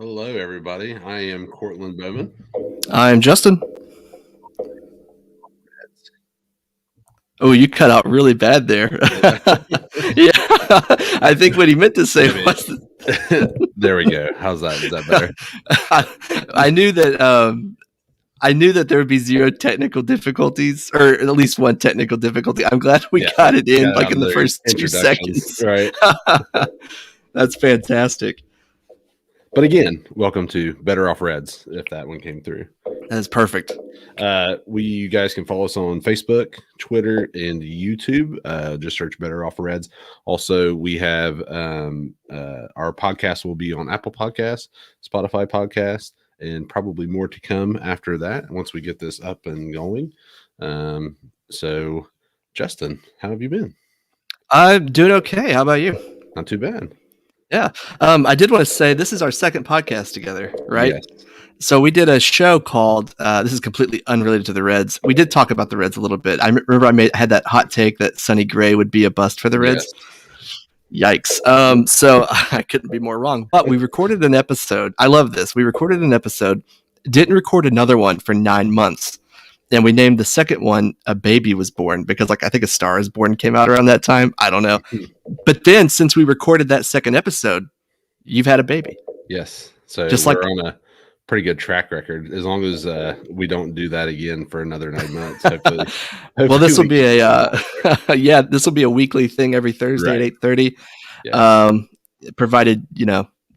Hello, everybody. I am Cortland Bowman. I'm Justin. Oh, you cut out really bad there. Yeah, I think what he meant to say was. There we go. How's that? Is that better? I knew that there would be zero technical difficulties, or at least one technical difficulty. I'm glad we got it in in the first 2 seconds. Right. That's fantastic. But again, welcome to Better Off Reds, if that one came through. That's perfect. You guys can follow us on Facebook, Twitter, and YouTube. Just search Better Off Reds. Also, we have our podcast will be on Apple Podcasts, Spotify Podcasts, and probably more to come after that once we get this up and going. So, Justin, how have you been? I'm doing okay. How about you? Not too bad. Yeah. I did want to say this is our second podcast together, right? Yes. So we did a show called, this is completely unrelated to the Reds. We did talk about the Reds a little bit. I remember I had that hot take that Sonny Gray would be a bust for the Reds. Yes. Yikes. So I couldn't be more wrong. But we recorded an episode. I love this. We recorded an episode, didn't record another one for 9 months. And we named the second one A Baby Was Born because I think A Star Is Born came out around that time. I don't know. But then since we recorded that second episode, you've had a baby. Yes. So just we're on a pretty good track record as long as we don't do that again for another 9 months. Hopefully well, this will be this will be a weekly thing every Thursday at 8:30. Yeah. Provided,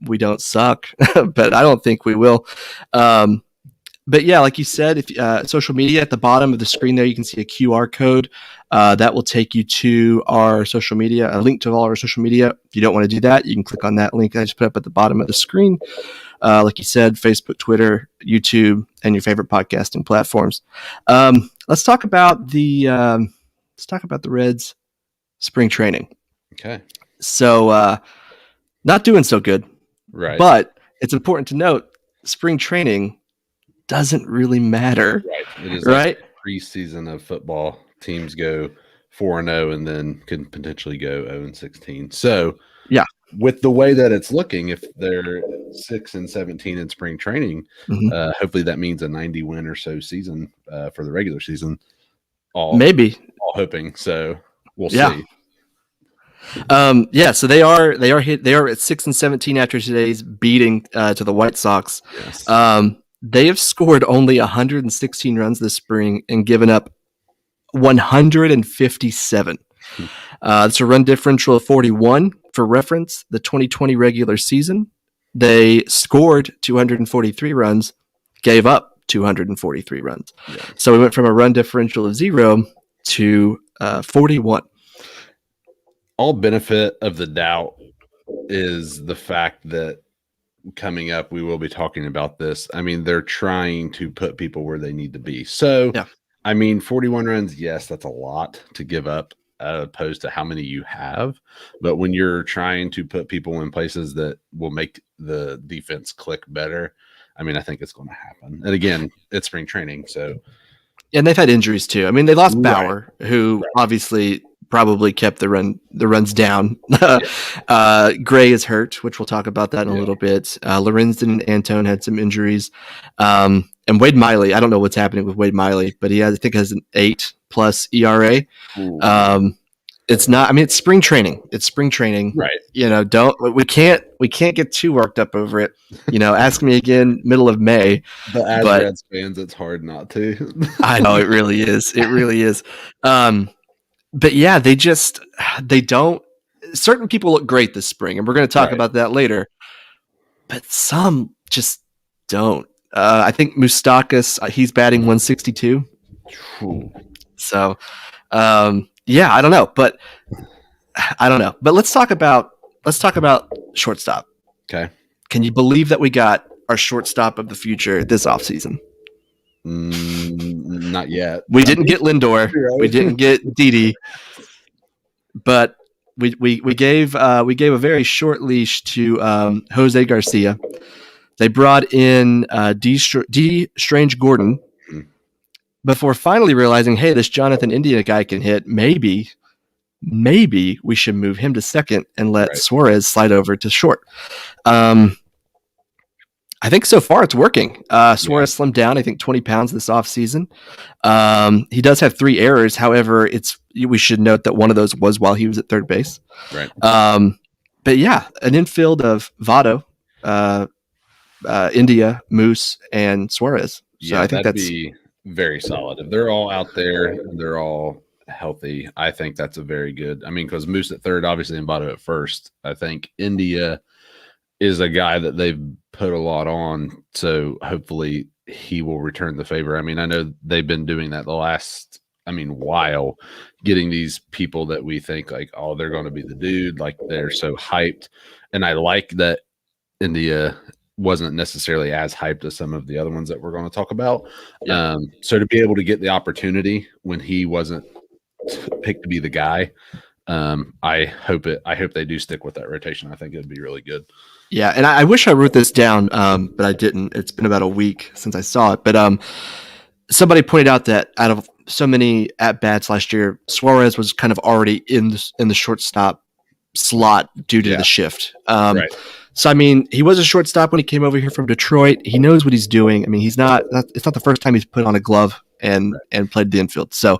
we don't suck, but I don't think we will. But yeah, like you said, if social media at the bottom of the screen there, you can see a QR code that will take you to our social media, a link to all our social media. If you don't want to do that, you can click on that link I just put up at the bottom of the screen. Like you said, Facebook, Twitter, YouTube, and your favorite podcasting platforms. Let's talk about the Reds spring training. Okay. So not doing so good, right? But it's important to note spring training doesn't really matter. Right. It is right. Preseason of football. Teams go 4-0 and then can potentially go 0-16. So yeah, with the way that it's looking, if they're 6-17 in spring training, hopefully that means a 90 win or so season for the regular season. All hoping. So we'll see. So they are at 6-17 after today's beating to the White Sox. Yes. They have scored only 116 runs this spring and given up 157. It's a run differential of 41. For reference, the 2020 regular season, they scored 243 runs, gave up 243 runs. Yeah. So we went from a run differential of 0 to 41. All benefit of the doubt is the fact that coming up, we will be talking about this. I mean, they're trying to put people where they need to be. So, yeah. I mean, 41 runs, yes, that's a lot to give up opposed to how many you have. But when you're trying to put people in places that will make the defense click better, I mean, I think it's going to happen. And again, it's spring training. So, and they've had injuries too. I mean, they lost Bauer, who obviously probably kept the runs down. Gray is hurt, which we'll talk about that in a little bit. Lorenzen and Antone had some injuries. And Wade Miley, I don't know what's happening with Wade Miley, but I think has an 8+ ERA. It's not, I mean, it's spring training. Right. We can't get too worked up over it. Ask me again, middle of May. But as Reds fans, it's hard not to. I know it really is. It really is. But yeah, they don't. Certain people look great this spring, and we're going to talk about that later. But some just don't. I think Moustakas, he's batting 162. So, I don't know, but let's talk about shortstop. Okay. Can you believe that we got our shortstop of the future this offseason? Not yet. We didn't get Lindor. We didn't get Didi. But we gave a very short leash to Jose Garcia. They brought in D. Strange Gordon before finally realizing, hey, this Jonathan India guy can hit. Maybe we should move him to second and let Suarez slide over to short. I think so far it's working. Suarez slimmed down, I think 20 pounds this offseason. He does have 3 errors. However, we should note that one of those was while he was at third base. Right. But yeah, an infield of Votto, India, Moose, and Suarez. So I think that'd be very solid. If they're all out there and they're all healthy, I think that's a very good. I mean, because Moose at third, obviously, and Votto at first. I think India is a guy that they've put a lot on, so hopefully he will return the favor. I mean, I know they've been doing that the last, while, getting these people that we think like, oh, they're going to be the dude, like they're so hyped. And I like that India wasn't necessarily as hyped as some of the other ones that we're going to talk about. Yeah. So to be able to get the opportunity when he wasn't picked to be the guy, I hope they do stick with that rotation. I think it'd be really good. Yeah, and I wish I wrote this down, but I didn't. It's been about a week since I saw it. But somebody pointed out that out of so many at-bats last year, Suarez was kind of already in the shortstop slot due to the shift. Right. So, he was a shortstop when he came over here from Detroit. He knows what he's doing. It's not the first time he's put on a glove and played the infield. So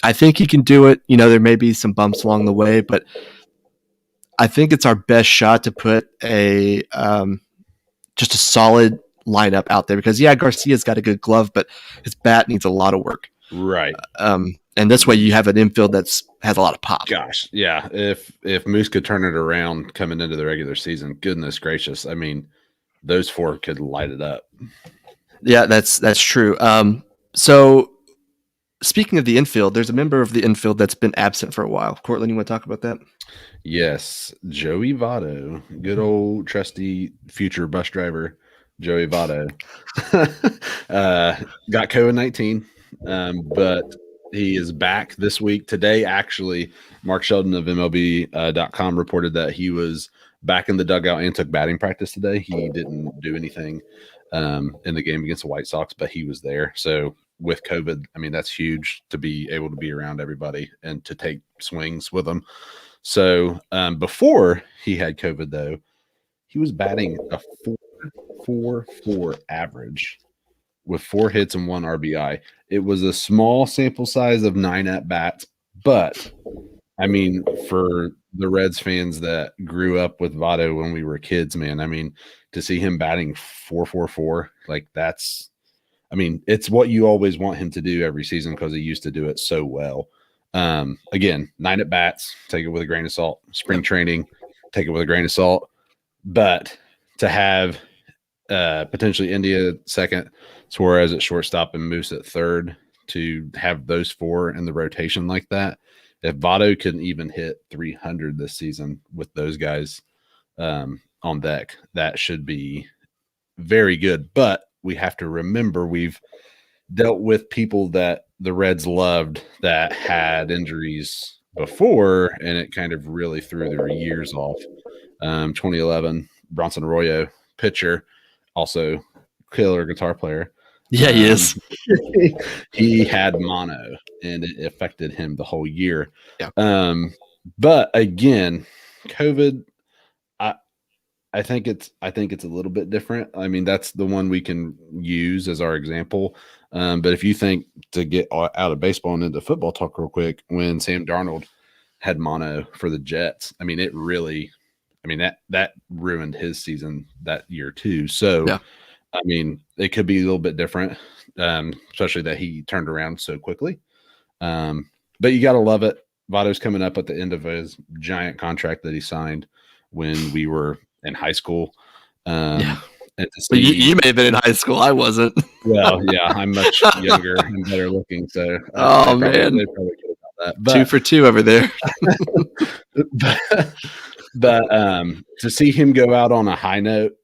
I think he can do it. There may be some bumps along the way, but I think it's our best shot to put just a solid lineup out there because Garcia's got a good glove, but his bat needs a lot of work. Right. And this way you have an infield has a lot of pop. Gosh, yeah. If Moose could turn it around coming into the regular season, goodness gracious. Those 4 could light it up. Yeah, that's true. So speaking of the infield, there's a member of the infield that's been absent for a while. Cortland, you want to talk about that? Yes, Joey Votto, good old trusty future bus driver, Joey Votto, got COVID-19, but he is back this week. Today, actually, Mark Sheldon of MLB.com reported that he was back in the dugout and took batting practice today. He didn't do anything in the game against the White Sox, but he was there. So with COVID, that's huge to be able to be around everybody and to take swings with them. So before he had COVID, though, he was batting a 4.44 average with 4 hits and 1 RBI. It was a small sample size of 9 at-bats, but, for the Reds fans that grew up with Votto when we were kids, man, to see him batting 4.44, like that's – it's what you always want him to do every season because he used to do it so well. Again, 9 at bats, take it with a grain of salt. Spring training, take it with a grain of salt. But to have potentially India second, Suarez at shortstop, and Moose at third, to have those 4 in the rotation like that, if Votto couldn't even hit 300 this season with those guys on deck, that should be very good. But we have to remember we've dealt with people that the Reds loved that had injuries before, and it kind of really threw their years off. 2011, Bronson Arroyo, pitcher, also killer guitar player. Yeah, he is. He had mono, and it affected him the whole year. Yeah. But again, COVID, I think it's a little bit different. That's the one we can use as our example. But if you think to get out of baseball and into football talk real quick, when Sam Darnold had mono for the Jets, it really, that ruined his season that year too. So, yeah. It could be a little bit different, especially that he turned around so quickly. But you got to love it. Votto's coming up at the end of his giant contract that he signed when we were in high school. Yeah. But you may have been in high school. I wasn't. Well, yeah, I'm much younger and better looking. So, man, they probably could have that. But, 2 for 2 over there. but to see him go out on a high note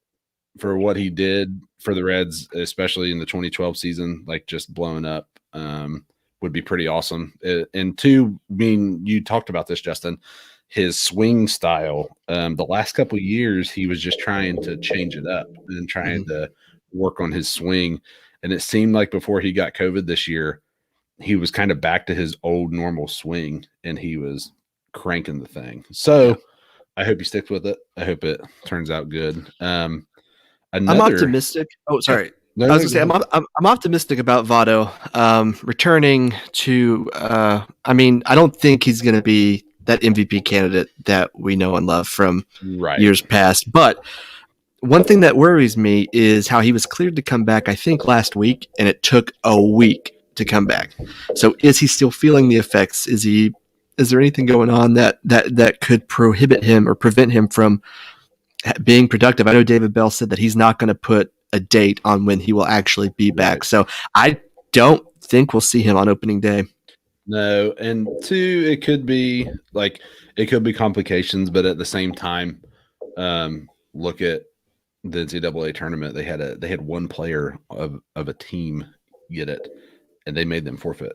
for what he did for the Reds, especially in the 2012 season, like just blowing up, would be pretty awesome. And 2, you talked about this, Justin. His swing style, the last couple of years, he was just trying to change it up and trying to work on his swing. And it seemed like before he got COVID this year, he was kind of back to his old normal swing, and he was cranking the thing. So I hope he sticks with it. I hope it turns out good. I'm optimistic. Oh, sorry. No, I was going to say I'm optimistic about Votto returning to. I mean, I don't think he's going to be that MVP candidate that we know and love from years past. But one thing that worries me is how he was cleared to come back, I think, last week, and it took a week to come back. So is he still feeling the effects? Is there anything going on that could prohibit him or prevent him from being productive? I know David Bell said that he's not going to put a date on when he will actually be back. So I don't think we'll see him on opening day. No, and two, it could be complications, but at the same time, look at the NCAA tournament. They had one player of a team get it, and they made them forfeit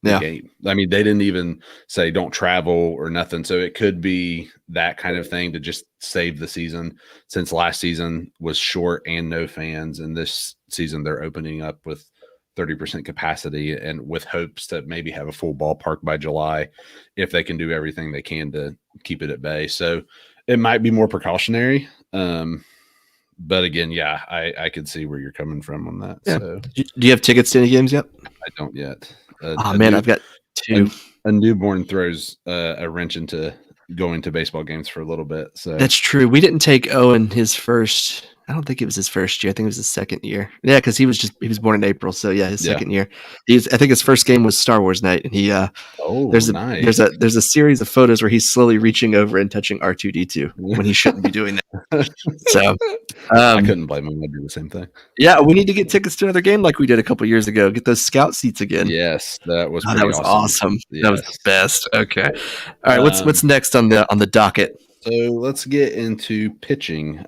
the game. I mean, they didn't even say don't travel or nothing. So it could be that kind of thing to just save the season, since last season was short and no fans, and this season they're opening up with 30% capacity and with hopes to maybe have a full ballpark by July if they can do everything they can to keep it at bay. So it might be more precautionary. But again, yeah, I could see where you're coming from on that. Yeah. So. Do you have tickets to any games yet? I don't yet. I've got two. A newborn throws a wrench into going to baseball games for a little bit. So that's true. We didn't take Owen his first. I don't think it was his first year. I think it was his second year. Yeah, because he was born in April. So yeah, his second year. I think his first game was Star Wars night, and he there's a series of photos where he's slowly reaching over and touching R2D2 when he shouldn't be doing that. So I couldn't blame him. I'd do the same thing. Yeah, we need to get tickets to another game like we did a couple years ago. Get those scout seats again. Yes, that was awesome. Yes. That was the best. Okay, all right. What's next on the docket? So let's get into pitching.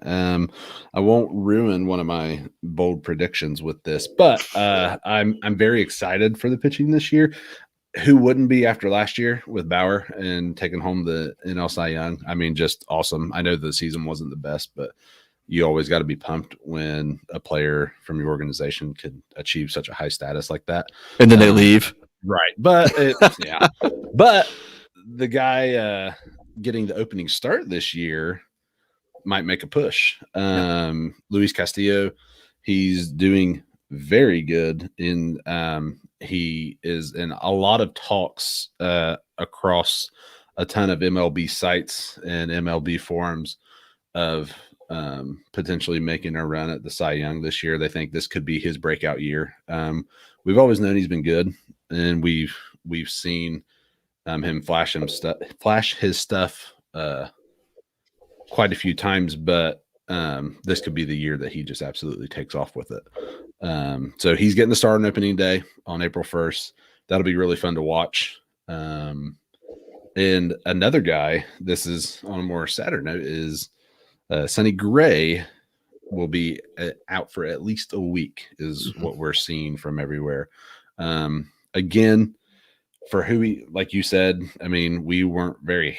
I won't ruin one of my bold predictions with this, but I'm very excited for the pitching this year. Who wouldn't be after last year with Bauer and taking home the NL Cy Young? I mean, just awesome. I know the season wasn't the best, but you always got to be pumped when a player from your organization could achieve such a high status like that. And then they leave. Right. But but the guy getting the opening start this year might make a push. Luis Castillo, he's doing very good he is in a lot of talks across a ton of MLB sites and MLB forums of potentially making a run at the Cy Young this year. They think this could be his breakout year. We've always known he's been good, and we've seen him flash his stuff quite a few times, but this could be the year that he just absolutely takes off with it. So he's getting the start on opening day on April 1st. That'll be really fun to watch. And another guy, this is on a more sadder note, is Sonny Gray will be out for at least a week is what we're seeing from everywhere. Again, for who he, like you said, I mean, we weren't very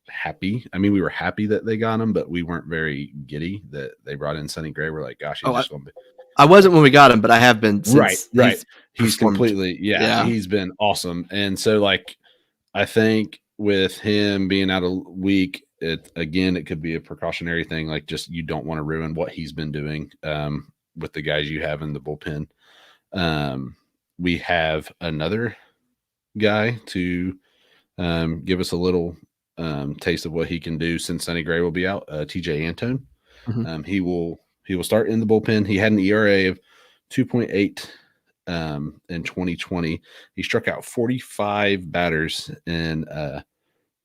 happy. I mean, we were happy that they got him, but we weren't very giddy that they brought in Sonny Gray. We're like, gosh, he's just going to be. I wasn't when we got him, but I have been since. Right. He's completely, he's been awesome. And so, like, I think with him being out a week, it could be a precautionary thing. Like, just you don't want to ruin what he's been doing with the guys you have in the bullpen. We have another guy to give us a little taste of what he can do since Sonny Gray will be out. TJ Antone. Mm-hmm. He will start in the bullpen. He had an ERA of 2.8 in 2020. He struck out 45 batters in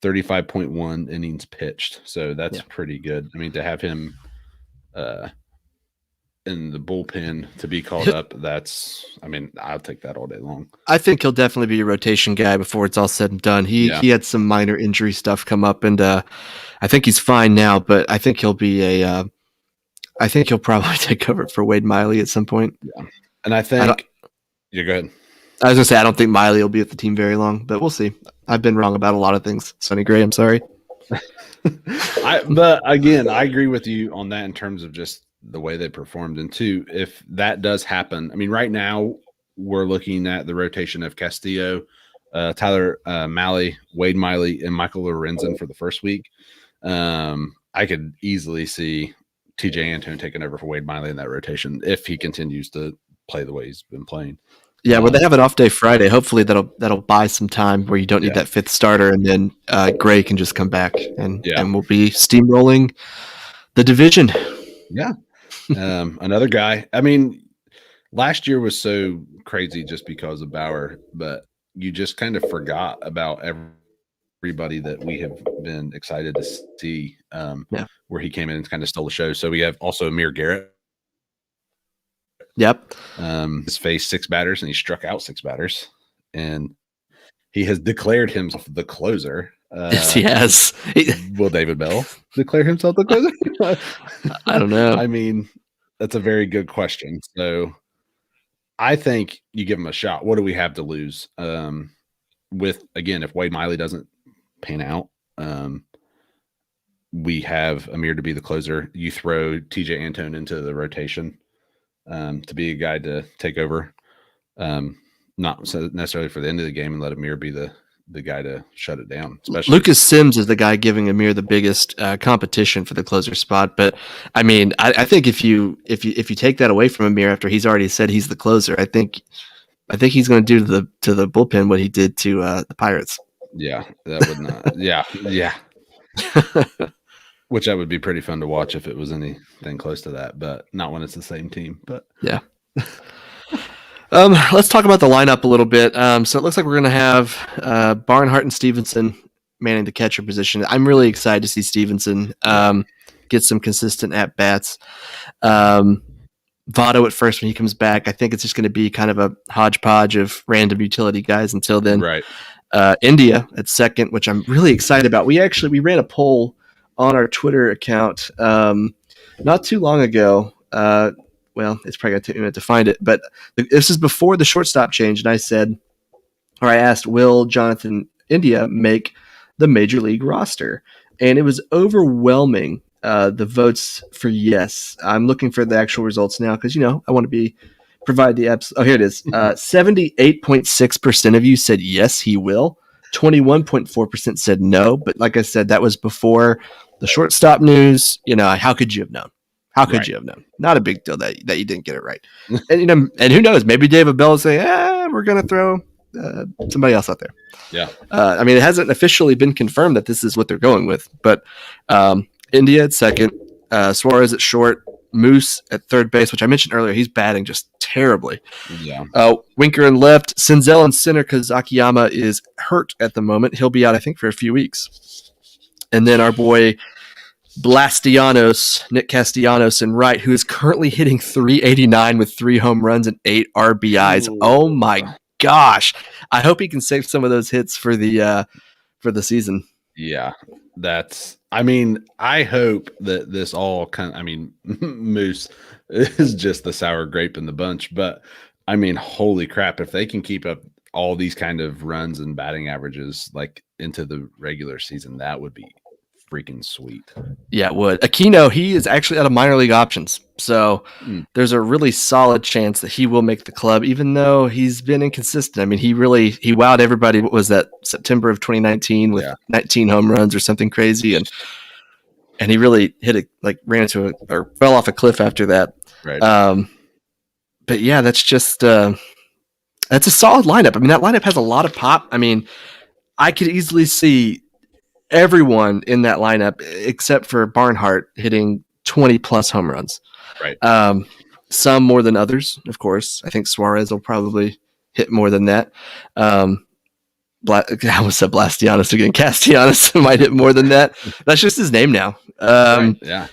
35.1 innings pitched. So that's pretty good. I mean, to have him in the bullpen to be called up, I'll take that all day long. I think he'll definitely be a rotation guy before it's all said and done. He had some minor injury stuff come up, and I think he's fine now, but I think he'll be I think he'll probably take over for Wade Miley at some point. Yeah. And I think you're good. I was going to say, I don't think Miley will be at the team very long, but we'll see. I've been wrong about a lot of things. Sonny Gray, I'm sorry. But again, I agree with you on that in terms of just the way they performed. And two, if that does happen, I mean, right now we're looking at the rotation of Castillo, Tyler Mahle, Wade Miley, and Michael Lorenzen for the first week. I could easily see TJ Antone taking over for Wade Miley in that rotation if he continues to play the way he's been playing. Yeah, well, they have an off day Friday. Hopefully, that'll buy some time where you don't need that fifth starter, and then Gray can just come back and we'll be steamrolling the division. Yeah, another guy. I mean, last year was so crazy just because of Bauer, but you just kind of forgot about everybody that we have been excited to see. Where he came in and kind of stole the show. So we have also Amir Garrett. Yep. He's faced 6 batters and he struck out 6 batters, and he has declared himself the closer. Yes, he has. Will David Bell declare himself the closer? I don't know. I mean, that's a very good question. So I think you give him a shot. What do we have to lose? With, again, if Wade Miley doesn't pan out, we have Amir to be the closer. You throw TJ Antone into the rotation to be a guy to take over, not necessarily for the end of the game, and let Amir be the guy to shut it down. Especially Lucas Sims is the guy giving Amir the biggest competition for the closer spot. But I mean, I think if you take that away from Amir after he's already said he's the closer, I think he's going to do to the bullpen what he did to the Pirates. Yeah, that would not. yeah. Which that would be pretty fun to watch if it was anything close to that, but not when it's the same team. But yeah. Let's talk about the lineup a little bit. So it looks like we're going to have Barnhart and Stevenson manning the catcher position. I'm really excited to see Stevenson get some consistent at bats. Votto at first when he comes back. I think it's just going to be kind of a hodgepodge of random utility guys until then. Right. India at second, which I'm really excited about. We ran a poll on our Twitter account not too long ago. Well, it's probably going to take me a minute to find it, but this is before the shortstop change. And I asked, will Jonathan India make the major league roster? And it was overwhelming, the votes for yes. I'm looking for the actual results now because, I want to provide the apps. Oh, here it is. 78.6% of you said yes, he will. 21.4% said no. But like I said, that was before the shortstop news. How could you have known? How could you have known? Not a big deal that you didn't get it right. And and who knows? Maybe David Bell will say, we're going to throw somebody else out there. Yeah. I mean, it hasn't officially been confirmed that this is what they're going with. But India at second, Suarez at short, Moose at third base, which I mentioned earlier. He's batting just terribly. Yeah. Winker in left, Senzel in center because Akiyama is hurt at the moment. He'll be out, I think, for a few weeks. And then our boy Nick Castellanos in right, who is currently hitting .389 with 3 home runs and 8 RBIs. Ooh. Oh my gosh! I hope he can save some of those hits for the season. Yeah, I hope that this all Moose is just the sour grape in the bunch, but holy crap, if they can keep up all these kind of runs and batting averages like into the regular season, that would be freaking sweet. Yeah, it would. Aquino, he is actually out of minor league options. So there's a really solid chance that he will make the club, even though he's been inconsistent. He wowed everybody. What was that, September of 2019 with 19 home runs or something crazy. And he really ran into or fell off a cliff after that. Right. But yeah, that's just, that's a solid lineup. That lineup has a lot of pop. I could easily see everyone in that lineup except for Barnhart hitting 20 plus home runs. Right. Some more than others, of course. I think Suarez will probably hit more than that. I almost said Blastianos again. Castellanos might hit more than that. That's just his name now. Right. Yeah.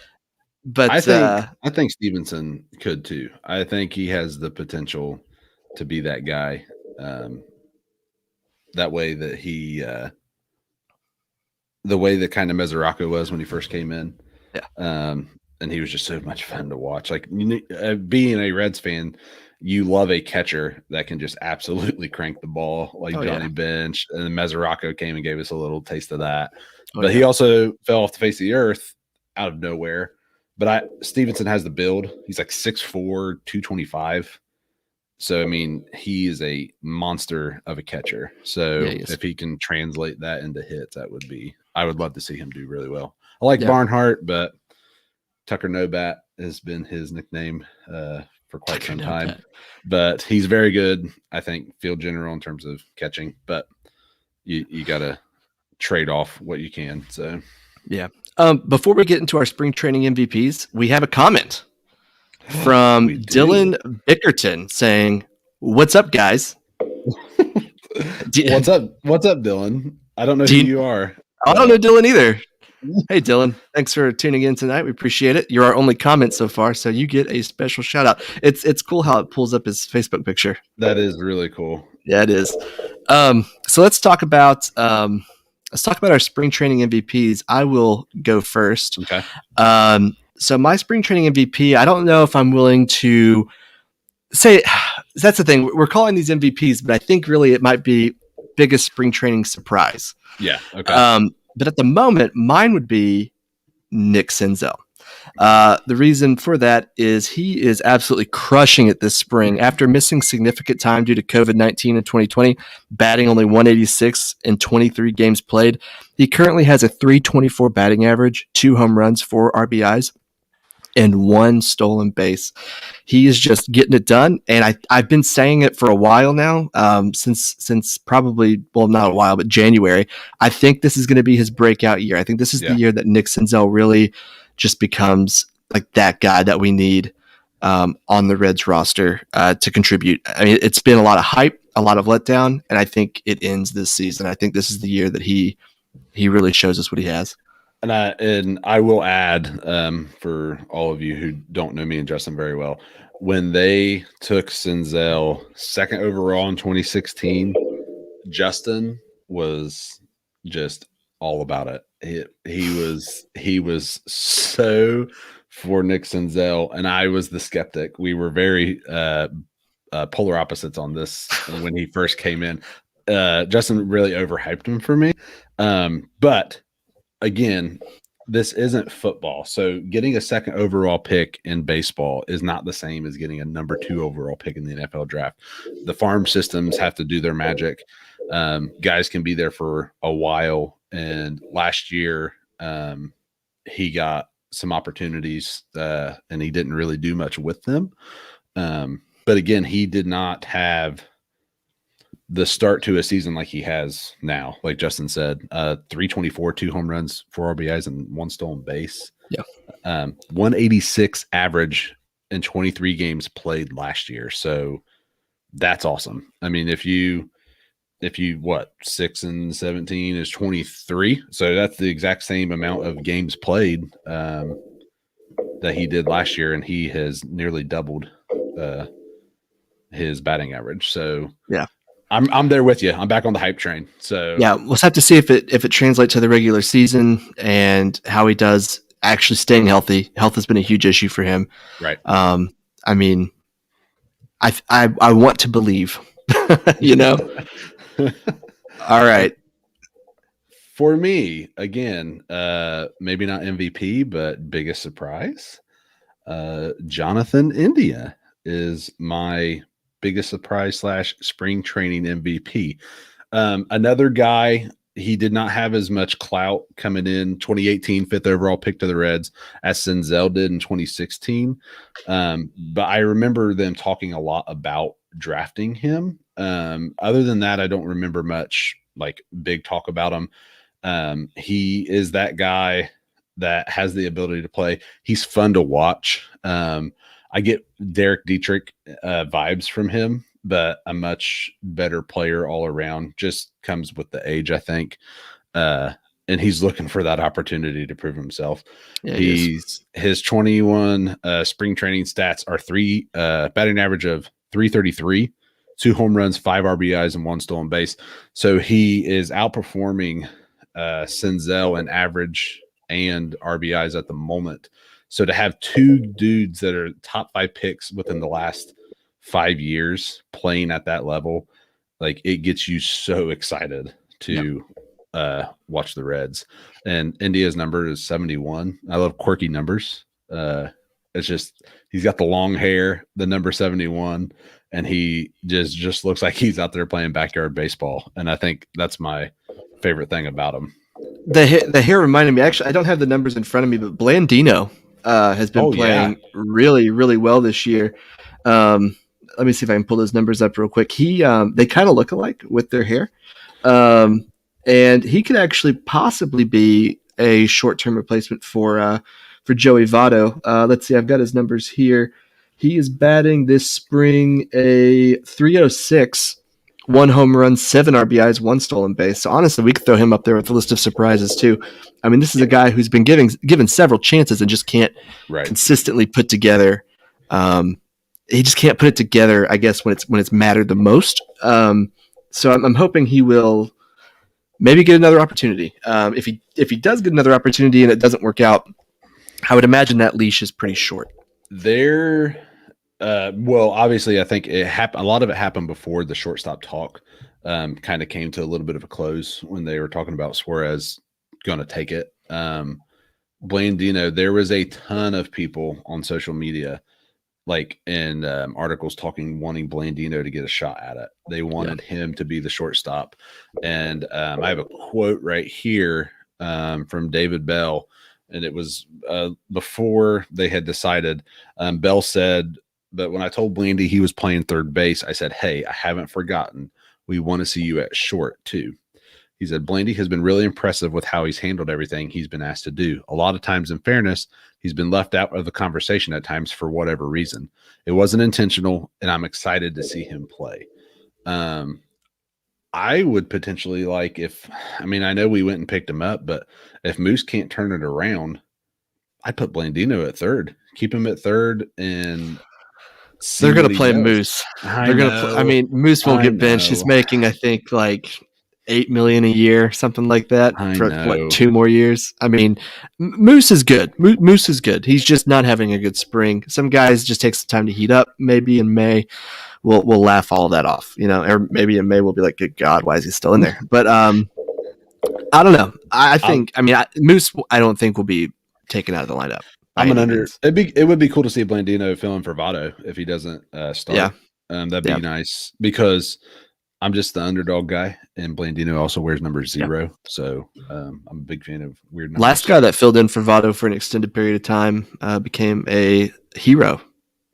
But I think Stevenson could too. I think he has the potential to be that guy. That way that he the way that kind of Mesoraco was when he first came in. Yeah. And he was just so much fun to watch. Being a Reds fan, you love a catcher that can just absolutely crank the ball like Johnny Bench. And then Mesoraco came and gave us a little taste of that. But he also fell off the face of the earth out of nowhere. But Stevenson has the build. He's like 6'4", 225. So, he is a monster of a catcher. So if he can translate that into hits, I would love to see him do really well. I like Barnhart, but Tucker Nobat has been his nickname for quite Tucker some time. Nobat. But he's very good, I think, field general in terms of catching. But you got to trade off what you can. So yeah. Before we get into our spring training MVPs, we have a comment from Dylan Bickerton saying, "What's up, guys?" What's up? What's up, Dylan? I don't know who you are. I don't know Dylan either. Hey, Dylan, thanks for tuning in tonight. We appreciate it. You're our only comment so far, so you get a special shout out. It's cool how it pulls up his Facebook picture. That is really cool. Yeah, it is. So let's talk about our spring training MVPs. I will go first. Okay. So my spring training MVP, I don't know if I'm willing to say. That's the thing. We're calling these MVPs, but I think really it might be biggest spring training surprise. Yeah. Okay. But at the moment, mine would be Nick Senzel. The reason for that is he is absolutely crushing it this spring. After missing significant time due to COVID-19 in 2020, batting only 186 in 23 games played, he currently has a .324 batting average, 2 home runs, 4 RBIs, and 1 stolen base. He is just getting it done, and I've been saying it for a while now, since probably, well, not a while, but January. I think this is going to be his breakout year. I think this is the year that Nick Senzel really just becomes like that guy that we need on the Reds roster to contribute. I mean, it's been a lot of hype, a lot of letdown, and I think it ends this season. I think this is the year that he really shows us what he has. And I will add, for all of you who don't know me and Justin very well, when they took Senzel second overall in 2016, Justin was just all about it. He was so for Nick Senzel, and I was the skeptic. We were very polar opposites on this when he first came in. Justin really overhyped him for me, but again, this isn't football. So getting a second overall pick in baseball is not the same as getting a number 2 overall pick in the NFL draft. The farm systems have to do their magic. Guys can be there for a while. And last year, he got some opportunities and he didn't really do much with them. But again, he did not have the start to a season like he has now. Like Justin said, .324, 2 home runs, 4 RBIs, and 1 stolen base. Yeah. 186 average in 23 games played last year. So that's awesome. I mean, if you 6 and 17 is 23. So that's the exact same amount of games played that he did last year. And he has nearly doubled his batting average. So yeah. I'm there with you. I'm back on the hype train. So yeah, we'll have to see if it translates to the regular season and how he does actually staying healthy. Health has been a huge issue for him. Right. I mean, I want to believe, you know. All right. For me, again, maybe not MVP, but biggest surprise. Jonathan India is my biggest surprise / spring training MVP. Another guy, he did not have as much clout coming in 2018, 5th overall pick to the Reds as Senzel did in 2016. But I remember them talking a lot about drafting him. Other than that, I don't remember much like big talk about him. He is that guy that has the ability to play. He's fun to watch. I get Derek Dietrich vibes from him, but a much better player all around. Just comes with the age, I think. And he's looking for that opportunity to prove himself. Yeah, his 21 spring training stats are batting average of .333, 2 home runs, 5 RBIs, and 1 stolen base. So he is outperforming Senzel in average and RBIs at the moment. So to have 2 dudes that are top 5 picks within the last 5 years playing at that level, like it gets you so excited to watch the Reds. And India's number is 71. I love quirky numbers. It's just he's got the long hair, the number 71, and he just looks like he's out there playing backyard baseball. And I think that's my favorite thing about him. The hair reminded me. Actually, I don't have the numbers in front of me, but Blandino has been playing really, really well this year. Let me see if I can pull those numbers up real quick. They kind of look alike with their hair. And he could actually possibly be a short-term replacement for Joey Votto. Let's see, I've got his numbers here. He is batting this spring a 306, 1 home run, 7 RBIs, 1 stolen base. So honestly, we could throw him up there with the list of surprises too. I mean, this is a guy who's been given several chances and just can't consistently put together. He just can't put it together, I guess, when it's mattered the most. So I'm hoping he will maybe get another opportunity. If he does get another opportunity and it doesn't work out, I would imagine that leash is pretty short. Well, obviously, I think it happened. A lot of it happened before the shortstop talk kind of came to a little bit of a close when they were talking about Suarez going to take it. Blandino, there was a ton of people on social media, like in articles wanting Blandino to get a shot at it. They wanted him to be the shortstop. And I have a quote right here from David Bell. And it was before they had decided. Bell said, but when I told Blandy he was playing third base, I said, hey, I haven't forgotten. We want to see you at short too. He said, Blandy has been really impressive with how he's handled everything he's been asked to do. A lot of times, in fairness, he's been left out of the conversation at times for whatever reason. It wasn't intentional, and I'm excited to see him play. I would potentially I know we went and picked him up, but if Moose can't turn it around, I'd put Blandino at third, keep him at third, and they're going to play Moose. Moose won't get benched. He's making, I think, like $8 million a year, something like that, for 2 more years. I mean, Moose is good. Moose is good. He's just not having a good spring. Some guys just take some time to heat up. Maybe in May, we'll laugh all that off, or maybe in May we'll be like, good God, why is he still in there? But I don't know. I think, Moose, I don't think will be taken out of the lineup. It would be cool to see Blandino fill in for Votto if he doesn't start. Yeah. That'd be nice because I'm just the underdog guy, and Blandino also wears number 0. So I'm a big fan of weird numbers. Last guy that filled in for Votto for an extended period of time became a hero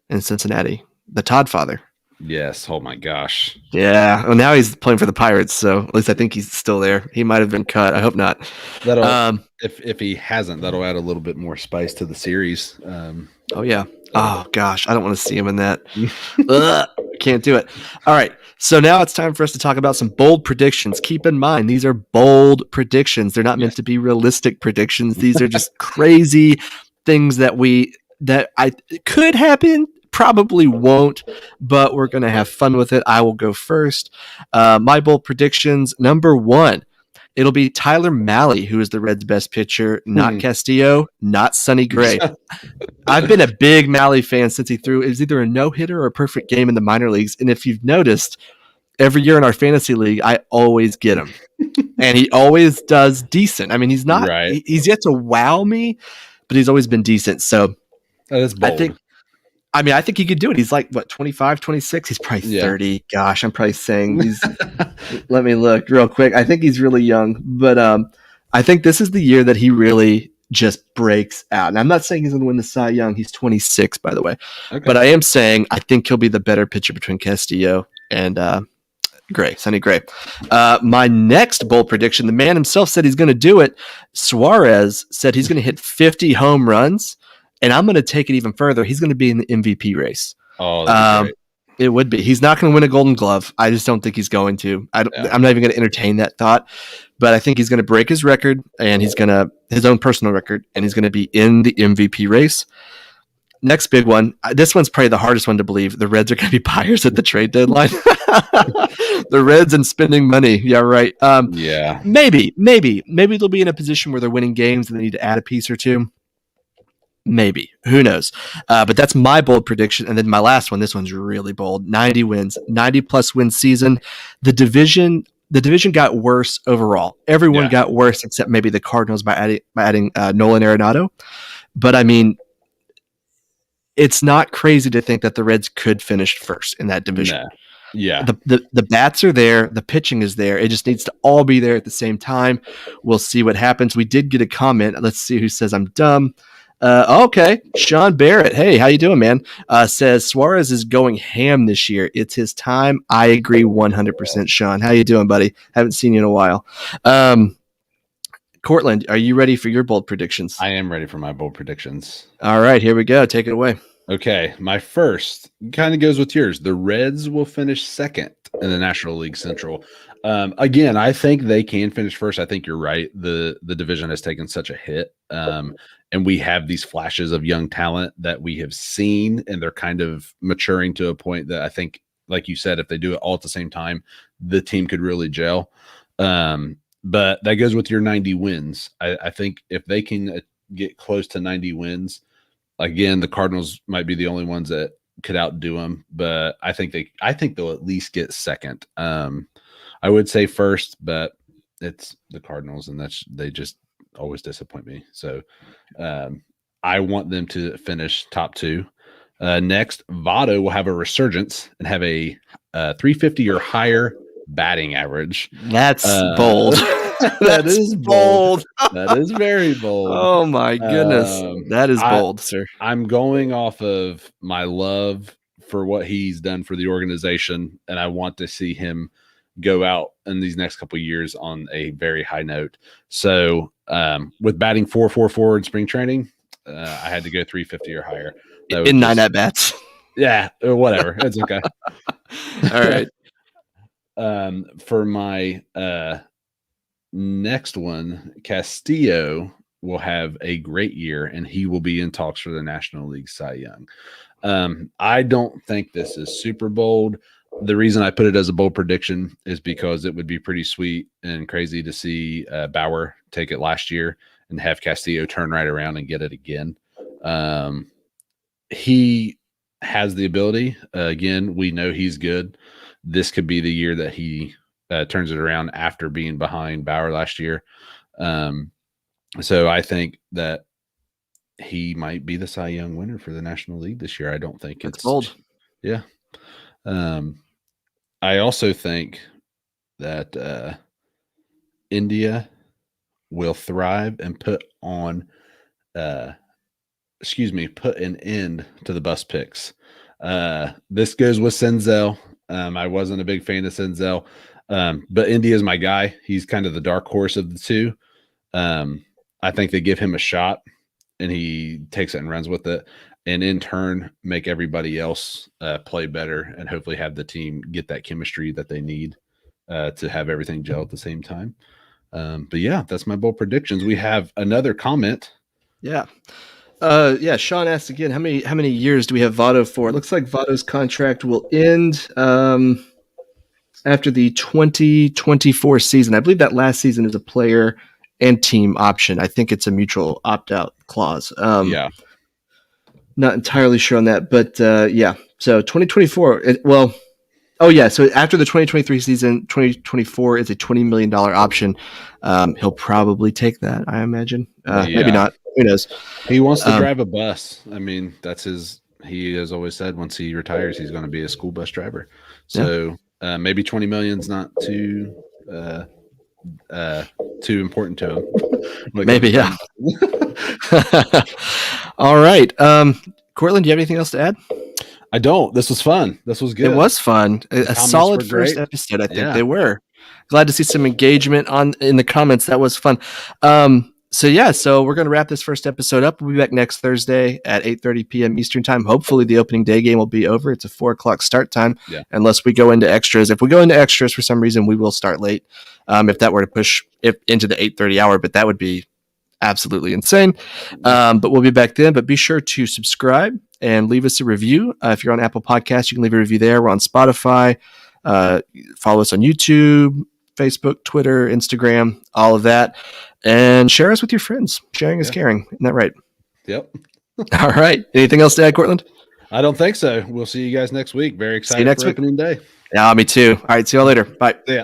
in Cincinnati, the Todd father. Yes. Oh my gosh. Yeah. Well, now he's playing for the Pirates, so at least I think he's still there. He might have been cut. I hope not. If he hasn't, that'll add a little bit more spice to the series. Oh yeah. Oh gosh, I don't want to see him in that. Can't do it. All right. So now it's time for us to talk about some bold predictions. Keep in mind, these are bold predictions. They're not meant to be realistic predictions. These are just crazy things that could happen. Probably won't, but we're going to have fun with it. I will go first. My bold predictions, number 1, it'll be Tyler Mahle, who is the Reds' best pitcher, not Castillo, not Sonny Gray. I've been a big Mahle fan since he threw. It was either a no-hitter or a perfect game in the minor leagues. And if you've noticed, every year in our fantasy league, I always get him. And he always does decent. I mean, he's not, he's yet to wow me, but he's always been decent. So that is bold. I think he could do it. He's like, 25, 26? He's probably 30. Gosh, I'm probably saying he's – let me look real quick. I think he's really young. But I think this is the year that he really just breaks out. And I'm not saying he's going to win the Cy Young. He's 26, by the way. Okay. But I am saying I think he'll be the better pitcher between Castillo and Sonny Gray. My next bold prediction, the man himself said he's going to do it. Suarez said he's going to hit 50 home runs. And I'm going to take it even further. He's going to be in the MVP race. Oh, that's great. It would be. He's not going to win a Golden Glove. I just don't think he's going to. I'm not even going to entertain that thought. But I think he's going to break his record, and his own personal record, and he's going to be in the MVP race. Next big one. This one's probably the hardest one to believe. The Reds are going to be buyers at the trade deadline. The Reds and spending money. Yeah, right. Maybe they'll be in a position where they're winning games and they need to add a piece or two. Maybe. Who knows? But that's my bold prediction. And then my last one, this one's really bold. 90 wins, 90-plus win season. The division got worse overall. Everyone got worse except maybe the Cardinals by adding Nolan Arenado. But, I mean, it's not crazy to think that the Reds could finish first in that division. Nah. Yeah. The bats are there. The pitching is there. It just needs to all be there at the same time. We'll see what happens. We did get a comment. Let's see who says I'm dumb. Okay, Sean Barrett. Hey, how you doing, man? Says Suarez is going ham this year. It's his time. I agree 100%, Sean. How you doing, buddy? Haven't seen you in a while. Cortland, are you ready for your bold predictions? I am ready for my bold predictions. All right, here we go. Take it away. Okay, my first kind of goes with yours. The Reds will finish second in the National League Central. Again, I think they can finish first. I think you're right. The division has taken such a hit, and we have these flashes of young talent that we have seen, and they're kind of maturing to a point that I think, like you said, if they do it all at the same time, the team could really gel. But that goes with your 90 wins. I think if they can get close to 90 wins, again, the Cardinals might be the only ones that could outdo them, but I think they'll at least get second. I would say first, but it's the Cardinals, and they just always disappoint me. So I want them to finish top two. Next, Votto will have a resurgence and have a 350 or higher batting average. That's bold. That is bold. That is very bold. Oh my goodness. That is bold, sir. I'm going off of my love for what he's done for the organization, and I want to see him go out in these next couple of years on a very high note. So with batting 4.44 in spring training, I had to go 350 or higher. In 9 at-bats. Yeah, or whatever. It's okay. All right. For my next one, Castillo will have a great year, and he will be in talks for the National League Cy Young. I don't think this is super bold. The reason I put it as a bold prediction is because it would be pretty sweet and crazy to see Bauer take it last year and have Castillo turn right around and get it again. He has the ability. Again, we know he's good. This could be the year that he turns it around after being behind Bauer last year. So I think that he might be the Cy Young winner for the National League this year. I don't think it's bold. Yeah. I also think that India will thrive and put an end to the bus picks. This goes with Senzel. I wasn't a big fan of Senzel, but India is my guy. He's kind of the dark horse of the two. I think they give him a shot, and he takes it and runs with it, and in turn make everybody else play better and hopefully have the team get that chemistry that they need to have everything gel at the same time. But yeah, that's my bold predictions. We have another comment. Yeah. Sean asked again, how many years do we have Votto for? It looks like Votto's contract will end after the 2024 season. I believe that last season is a player and team option. I think it's a mutual opt-out clause. Yeah. Not entirely sure on that, but yeah. So 2024, so after the 2023 season, 2024 is a $20 million option. He'll probably take that, I imagine. Maybe not. Who knows? He wants to drive a bus. I mean, he has always said once he retires, he's going to be a school bus driver. So maybe 20 million is not too important to him. Maybe, yeah. All right. Cortland, do you have anything else to add? I don't. This was fun. This was good. It was fun. A solid first episode, I think they were. Glad to see some engagement in the comments. That was fun. So we're going to wrap this first episode up. We'll be back next Thursday at 8:30 p.m. Eastern time. Hopefully the opening day game will be over. It's a 4:00 start time, unless we go into extras. If we go into extras for some reason, we will start late. If that were to push into the 8:30 hour, but that would be absolutely insane. But we'll be back then. But be sure to subscribe and leave us a review. If you're on Apple Podcasts, you can leave a review there. We're on Spotify. Follow us on YouTube, Facebook, Twitter, Instagram, all of that. And share us with your friends. Sharing is caring. Isn't that right? Yep. All right. Anything else to add, Cortland? I don't think so. We'll see you guys next week. Very excited for opening day. Yeah, me too. All right. See y'all later. Bye. Yeah.